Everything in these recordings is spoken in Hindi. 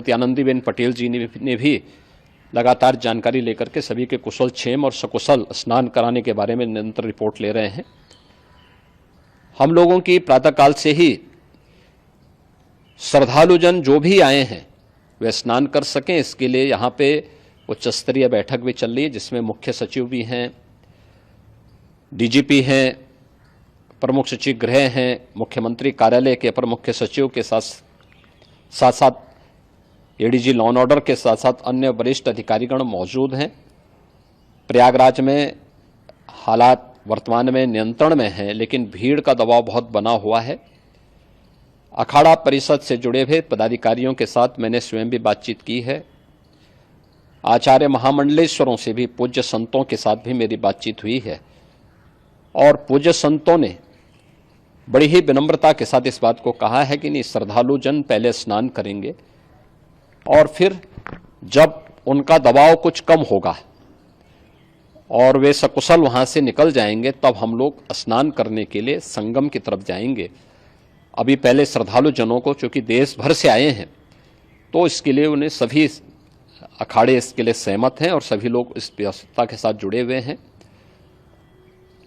श्रीमती आनंदीबेन पटेल जी ने भी लगातार जानकारी लेकर के सभी के कुशल क्षेम और सकुशल स्नान कराने के बारे में निरंतर रिपोर्ट ले रहे हैं। हम लोगों की प्रातःकाल से ही श्रद्धालुजन जो भी आए हैं वे स्नान कर सकें, इसके लिए यहाँ पे उच्च स्तरीय बैठक भी चल रही है, जिसमें मुख्य सचिव भी हैं, डीजीपी हैं, प्रमुख सचिव गृह हैं, मुख्यमंत्री कार्यालय के अपर मुख्य सचिव के साथ साथ एडीजी लॉ एंड ऑर्डर के साथ साथ अन्य वरिष्ठ अधिकारीगण मौजूद हैं। प्रयागराज में हालात वर्तमान में नियंत्रण में हैं, लेकिन भीड़ का दबाव बहुत बना हुआ है। अखाड़ा परिषद से जुड़े हुए पदाधिकारियों के साथ मैंने स्वयं भी बातचीत की है। आचार्य महामंडलेश्वरों से भी, पूज्य संतों के साथ भी मेरी बातचीत हुई है और पूज्य संतों ने बड़ी ही विनम्रता के साथ इस बात को कहा है कि नहीं, श्रद्धालु जन पहले स्नान करेंगे और फिर जब उनका दबाव कुछ कम होगा और वे सकुशल वहां से निकल जाएंगे, तब हम लोग स्नान करने के लिए संगम की तरफ जाएंगे। अभी पहले श्रद्धालु जनों को, चूंकि देश भर से आए हैं, तो इसके लिए उन्हें सभी अखाड़े इसके लिए सहमत हैं और सभी लोग इस व्यवस्था के साथ जुड़े हुए हैं।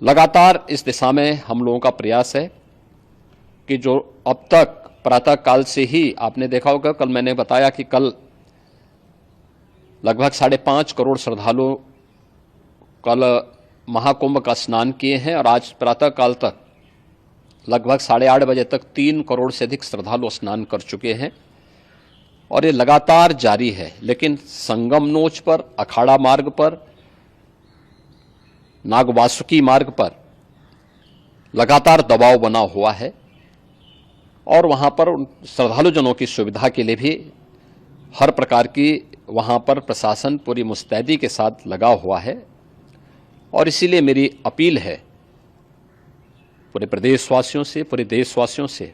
लगातार इस दिशा में हम लोगों का प्रयास है कि जो अब तक प्रातः काल से ही आपने देखा होगा, कल मैंने बताया कि कल लगभग 5.5 करोड़ श्रद्धालु कल महाकुंभ का स्नान किए हैं और आज प्रातः काल तक लगभग 8:30 बजे तक 3 करोड़ से अधिक श्रद्धालु स्नान कर चुके हैं और ये लगातार जारी है। लेकिन संगम नोच पर, अखाड़ा मार्ग पर, नागवासुकी मार्ग पर लगातार दबाव बना हुआ है और वहां पर श्रद्धालु जनों की सुविधा के लिए भी हर प्रकार की वहां पर प्रशासन पूरी मुस्तैदी के साथ लगा हुआ है। और इसीलिए मेरी अपील है पूरे प्रदेशवासियों से, पूरे देशवासियों से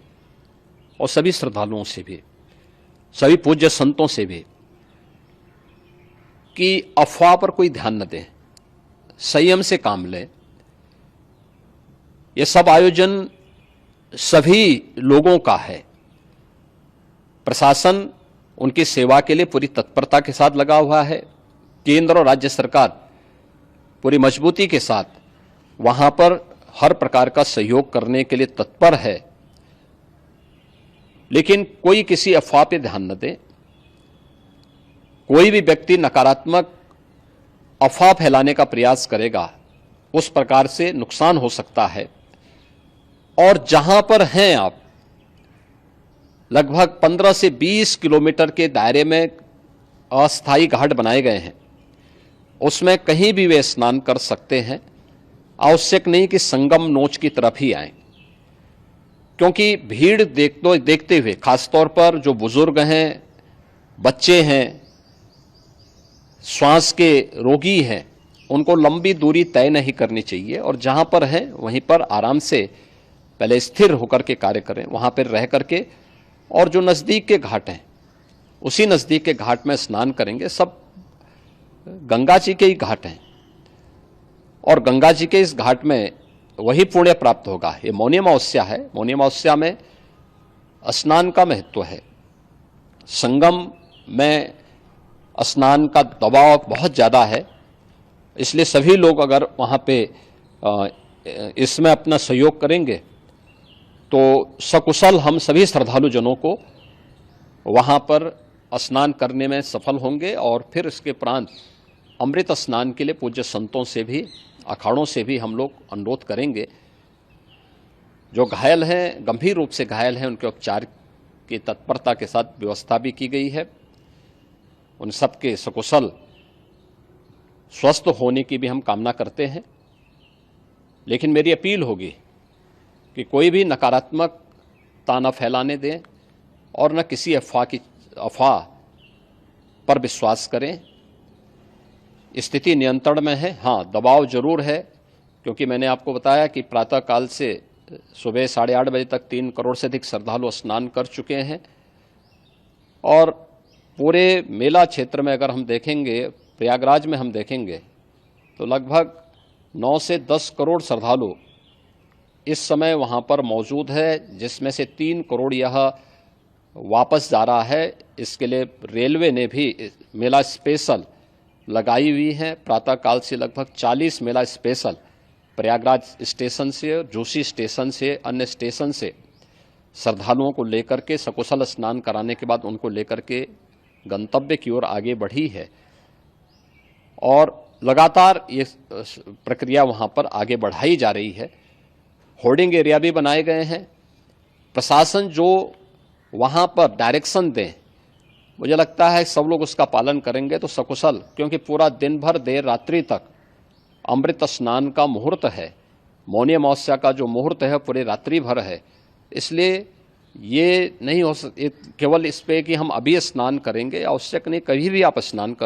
और सभी श्रद्धालुओं से भी, सभी पूज्य संतों से भी कि अफवाह पर कोई ध्यान न दें, संयम से काम लें। ये सब आयोजन सभी लोगों का है। प्रशासन उनकी सेवा के लिए पूरी तत्परता के साथ लगा हुआ है। केंद्र और राज्य सरकार पूरी मजबूती के साथ वहां पर हर प्रकार का सहयोग करने के लिए तत्पर है। लेकिन कोई किसी अफवाह पर ध्यान न दे। कोई भी व्यक्ति नकारात्मक अफवाह फैलाने का प्रयास करेगा, उस प्रकार से नुकसान हो सकता है। और जहां पर हैं आप, लगभग 15 से 20 किलोमीटर के दायरे में अस्थायी घाट बनाए गए हैं, उसमें कहीं भी वे स्नान कर सकते हैं। आवश्यक नहीं कि संगम नोच की तरफ ही आएं, क्योंकि भीड़ देखते हुए खासतौर पर जो बुजुर्ग हैं, बच्चे हैं, श्वास के रोगी हैं, उनको लंबी दूरी तय नहीं करनी चाहिए और जहां पर हैं वहीं पर आराम से पहले स्थिर होकर के कार्य करें, वहां पर रह करके। और जो नजदीक के घाट हैं, उसी नजदीक के घाट में स्नान करेंगे। सब गंगा जी के ही घाट हैं और गंगा जी के इस घाट में वही पुण्य प्राप्त होगा। ये मौनी अमावस्या है। मौनी अमावस्या में स्नान का महत्व है। संगम में स्नान का दबाव बहुत ज़्यादा है, इसलिए सभी लोग अगर वहाँ पे इसमें अपना सहयोग करेंगे तो सकुशल हम सभी श्रद्धालु जनों को वहाँ पर स्नान करने में सफल होंगे। और फिर इसके उपरांत अमृत स्नान के लिए पूज्य संतों से भी, अखाड़ों से भी हम लोग अनुरोध करेंगे। जो घायल हैं, गंभीर रूप से घायल हैं, उनके उपचार की तत्परता के साथ व्यवस्था भी की गई है। उन सबके सकुशल स्वस्थ होने की भी हम कामना करते हैं। लेकिन मेरी अपील होगी कि कोई भी नकारात्मकता न फैलाने दें और न किसी अफवाह पर विश्वास करें। स्थिति नियंत्रण में है। हाँ, दबाव जरूर है, क्योंकि मैंने आपको बताया कि प्रातःकाल से सुबह 8:30 बजे तक 3 करोड़ से अधिक श्रद्धालु स्नान कर चुके हैं और पूरे मेला क्षेत्र में अगर हम देखेंगे, प्रयागराज में हम देखेंगे तो लगभग 9 से 10 करोड़ श्रद्धालु इस समय वहाँ पर मौजूद है, जिसमें से 3 करोड़ यह वापस जा रहा है, इसके लिए रेलवे ने भी मेला स्पेशल लगाई हुई है। प्रातःकाल से लगभग 40 मेला स्पेशल प्रयागराज स्टेशन से, जोशी स्टेशन से, अन्य स्टेशन से श्रद्धालुओं को लेकर के सकुशल स्नान कराने के बाद उनको लेकर के गंतव्य की ओर आगे बढ़ी है और लगातार ये प्रक्रिया वहां पर आगे बढ़ाई जा रही है। होर्डिंग एरिया भी बनाए गए हैं। प्रशासन जो वहां पर डायरेक्शन दे, मुझे लगता है सब लोग उसका पालन करेंगे तो सकुशल, क्योंकि पूरा दिन भर देर रात्रि तक अमृत स्नान का मुहूर्त है, मौनी अमावस्या का जो मुहूर्त है पूरे रात्रि भर है। इसलिए ये नहीं हो केवल इस पे कि हम अभी स्नान करेंगे, आवश्यक नहीं, कभी भी आप स्नान कर